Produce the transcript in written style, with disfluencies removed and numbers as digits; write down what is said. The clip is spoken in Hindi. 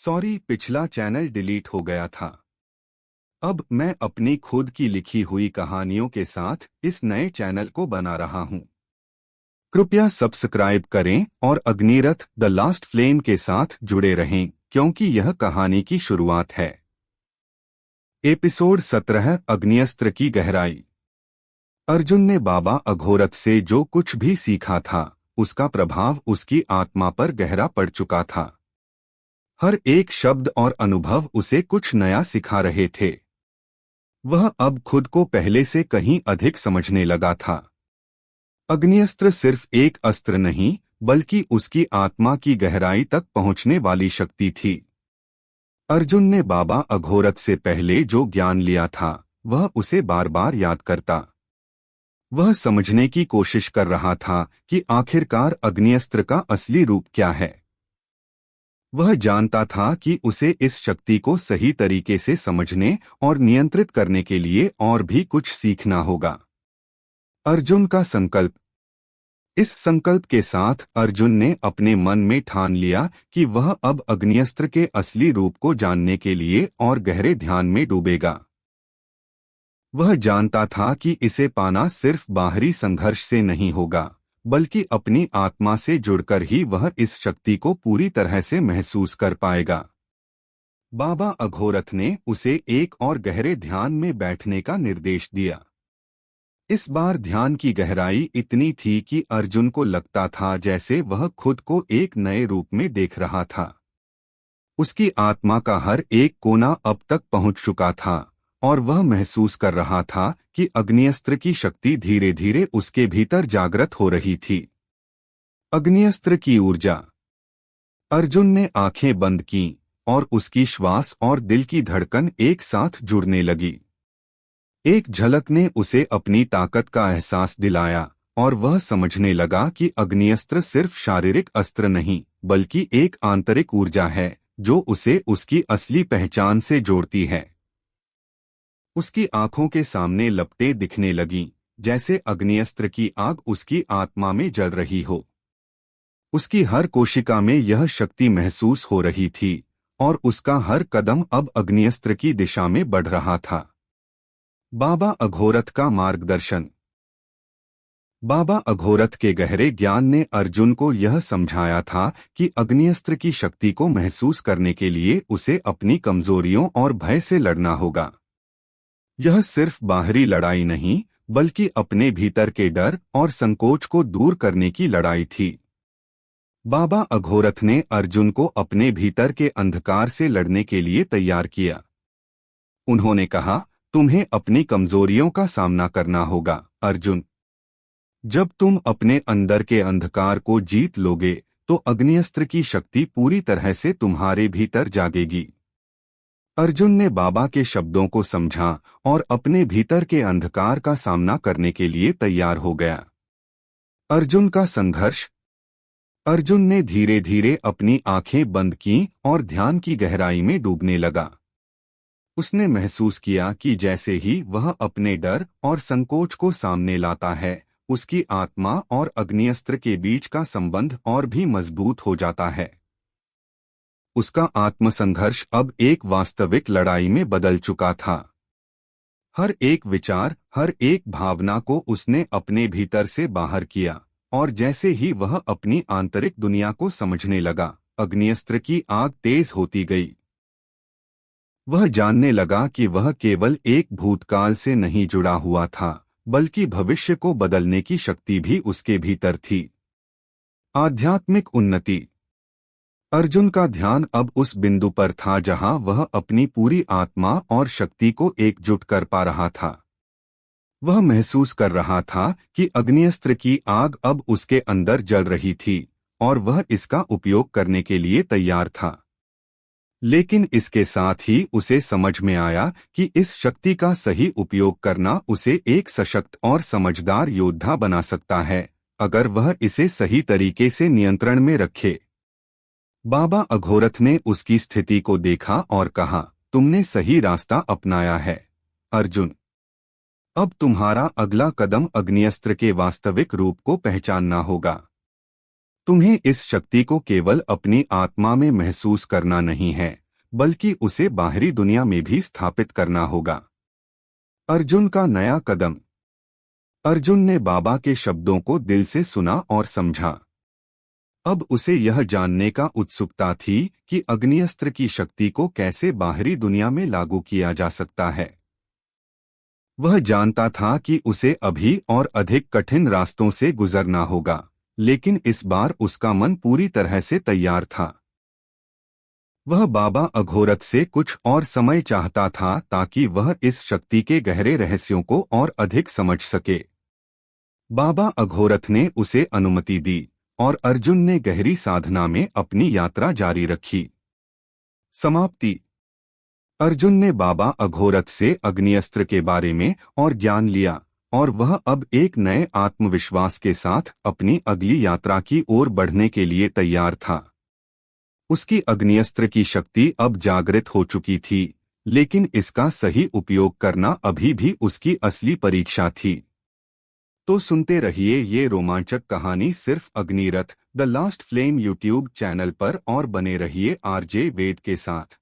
सॉरी, पिछला चैनल डिलीट हो गया था। अब मैं अपनी खुद की लिखी हुई कहानियों के साथ इस नए चैनल को बना रहा हूं। कृपया सब्सक्राइब करें और अग्निरथ द लास्ट फ्लेम के साथ जुड़े रहें, क्योंकि यह कहानी की शुरुआत है। एपिसोड 17, अग्नियस्त्र की गहराई। अर्जुन ने बाबा अघोरथ से जो कुछ भी सीखा था, उसका प्रभाव उसकी आत्मा पर गहरा पड़ चुका था। हर एक शब्द और अनुभव उसे कुछ नया सिखा रहे थे। वह अब खुद को पहले से कहीं अधिक समझने लगा था। अग्नियस्त्र सिर्फ एक अस्त्र नहीं, बल्कि उसकी आत्मा की गहराई तक पहुंचने वाली शक्ति थी। अर्जुन ने बाबा अघोरथ से पहले जो ज्ञान लिया था, वह उसे बार बार याद करता। वह समझने की कोशिश कर रहा था कि आखिरकार अग्नियस्त्र का असली रूप क्या है। वह जानता था कि उसे इस शक्ति को सही तरीके से समझने और नियंत्रित करने के लिए और भी कुछ सीखना होगा। अर्जुन का संकल्प। इस संकल्प के साथ अर्जुन ने अपने मन में ठान लिया कि वह अब अग्नियस्त्र के असली रूप को जानने के लिए और गहरे ध्यान में डूबेगा। वह जानता था कि इसे पाना सिर्फ बाहरी संघर्ष से नहीं होगा, बल्कि अपनी आत्मा से जुड़कर ही वह इस शक्ति को पूरी तरह से महसूस कर पाएगा। बाबा अघोरथ ने उसे एक और गहरे ध्यान में बैठने का निर्देश दिया। इस बार ध्यान की गहराई इतनी थी कि अर्जुन को लगता था जैसे वह खुद को एक नए रूप में देख रहा था। उसकी आत्मा का हर एक कोना अब तक पहुंच चुका था और वह महसूस कर रहा था कि अग्नियस्त्र की शक्ति धीरे धीरे उसके भीतर जागृत हो रही थी। अग्नियस्त्र की ऊर्जा। अर्जुन ने आंखें बंद की और उसकी श्वास और दिल की धड़कन एक साथ जुड़ने लगी। एक झलक ने उसे अपनी ताकत का एहसास दिलाया और वह समझने लगा कि अग्नियस्त्र सिर्फ शारीरिक अस्त्र नहीं, बल्कि एक आंतरिक ऊर्जा है जो उसे उसकी असली पहचान से जोड़ती है। उसकी आंखों के सामने लपटें दिखने लगीं, जैसे अग्नियस्त्र की आग उसकी आत्मा में जल रही हो। उसकी हर कोशिका में यह शक्ति महसूस हो रही थी और उसका हर कदम अब अग्नियस्त्र की दिशा में बढ़ रहा था। बाबा अघोरथ का मार्गदर्शन। बाबा अघोरथ के गहरे ज्ञान ने अर्जुन को यह समझाया था कि अग्नियस्त्र की शक्ति को महसूस करने के लिए उसे अपनी कमजोरियों और भय से लड़ना होगा। यह सिर्फ बाहरी लड़ाई नहीं, बल्कि अपने भीतर के डर और संकोच को दूर करने की लड़ाई थी। बाबा अघोरथ ने अर्जुन को अपने भीतर के अंधकार से लड़ने के लिए तैयार किया। उन्होंने कहा, तुम्हें अपनी कमजोरियों का सामना करना होगा, अर्जुन। जब तुम अपने अंदर के अंधकार को जीत लोगे, तो अग्नियस्त्र की शक्ति पूरी तरह से तुम्हारे भीतर जागेगी। अर्जुन ने बाबा के शब्दों को समझा और अपने भीतर के अंधकार का सामना करने के लिए तैयार हो गया। अर्जुन का संघर्ष। अर्जुन ने धीरे धीरे अपनी आंखें बंद की और ध्यान की गहराई में डूबने लगा। उसने महसूस किया कि जैसे ही वह अपने डर और संकोच को सामने लाता है, उसकी आत्मा और अग्नियस्त्र के बीच का संबंध और भी मजबूत हो जाता है। उसका आत्मसंघर्ष अब एक वास्तविक लड़ाई में बदल चुका था। हर एक विचार, हर एक भावना को उसने अपने भीतर से बाहर किया और जैसे ही वह अपनी आंतरिक दुनिया को समझने लगा, अग्नियस्त्र की आग तेज होती गई। वह जानने लगा कि वह केवल एक भूतकाल से नहीं जुड़ा हुआ था, बल्कि भविष्य को बदलने की शक्ति भी उसके भीतर थी। आध्यात्मिक उन्नति। अर्जुन का ध्यान अब उस बिंदु पर था जहां वह अपनी पूरी आत्मा और शक्ति को एकजुट कर पा रहा था। वह महसूस कर रहा था कि अग्नियस्त्र की आग अब उसके अंदर जल रही थी और वह इसका उपयोग करने के लिए तैयार था। लेकिन इसके साथ ही उसे समझ में आया कि इस शक्ति का सही उपयोग करना उसे एक सशक्त और समझदार योद्धा बना सकता है, अगर वह इसे सही तरीके से नियंत्रण में रखे। बाबा अघोरथ ने उसकी स्थिति को देखा और कहा, तुमने सही रास्ता अपनाया है, अर्जुन। अब तुम्हारा अगला कदम अग्नियस्त्र के वास्तविक रूप को पहचानना होगा। तुम्हें इस शक्ति को केवल अपनी आत्मा में महसूस करना नहीं है, बल्कि उसे बाहरी दुनिया में भी स्थापित करना होगा। अर्जुन का नया कदम। अर्जुन ने बाबा के शब्दों को दिल से सुना और समझा। अब उसे यह जानने का उत्सुकता थी कि अग्निअस्त्र की शक्ति को कैसे बाहरी दुनिया में लागू किया जा सकता है। वह जानता था कि उसे अभी और अधिक कठिन रास्तों से गुजरना होगा, लेकिन इस बार उसका मन पूरी तरह से तैयार था। वह बाबा अघोरथ से कुछ और समय चाहता था ताकि वह इस शक्ति के गहरे रहस्यों को और अधिक समझ सके। बाबा अघोरथ ने उसे अनुमति दी और अर्जुन ने गहरी साधना में अपनी यात्रा जारी रखी। समाप्ति। अर्जुन ने बाबा अघोरथ से अग्निअस्त्र के बारे में और ज्ञान लिया और वह अब एक नए आत्मविश्वास के साथ अपनी अगली यात्रा की ओर बढ़ने के लिए तैयार था। उसकी अग्निअस्त्र की शक्ति अब जागृत हो चुकी थी, लेकिन इसका सही उपयोग करना अभी भी उसकी असली परीक्षा थी। तो सुनते रहिए ये रोमांचक कहानी सिर्फ Agnirath the last flame YouTube channel पर और बने रहिए आरजे वेद के साथ।